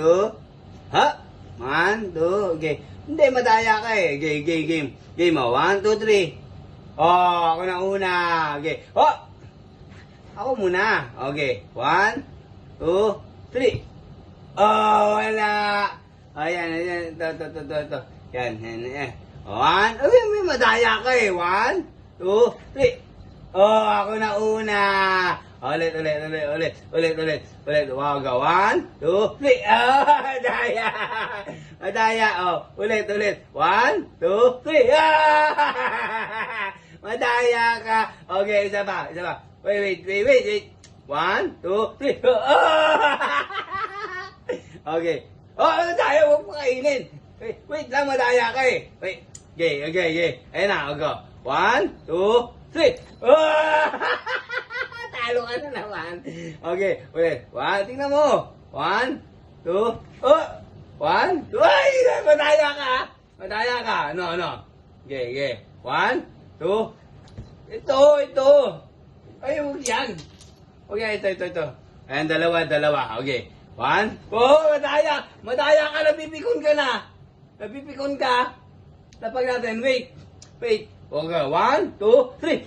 Two. Ha? 1, 2. Okay. Hindi, madaya ka eh. Okay, game. Game mo. 1, 2, 3. Oh, ako na una. Okay. Oh! Ako muna. Okay. 1, 2, 3. Oh, wala. Ayan. Ito. Yan. 1. Ay, may madaya ka eh. 1, 2, 3. Oh, ako na una. Ulit. Wow, go. 1, 2, 3. Ah, madaya. Oh, ulit. 1, 2, 3. Ah! Madaya ka. Okay, isa pa. Wait. 1, 2, 3. Ah! Okay. Oh, madaya. Huwag mo kainin. Wait lang, madaya ka eh. Wait. Okay. Ayan na, go. 1, 2, 3. Ah! Talo ka na naman. Okay, ulit. 1, tingnan mo. 1, 2, 1, 2. Ay, madaya ka. Ano. Okay. 1, 2. Ito. Ay, huwag yan. Okay, ito. Ayan, dalawa. Okay. 1. Oh, madaya ka. Napipikon ka. Tapag natin. Wait. Okay, 1, 2, 3.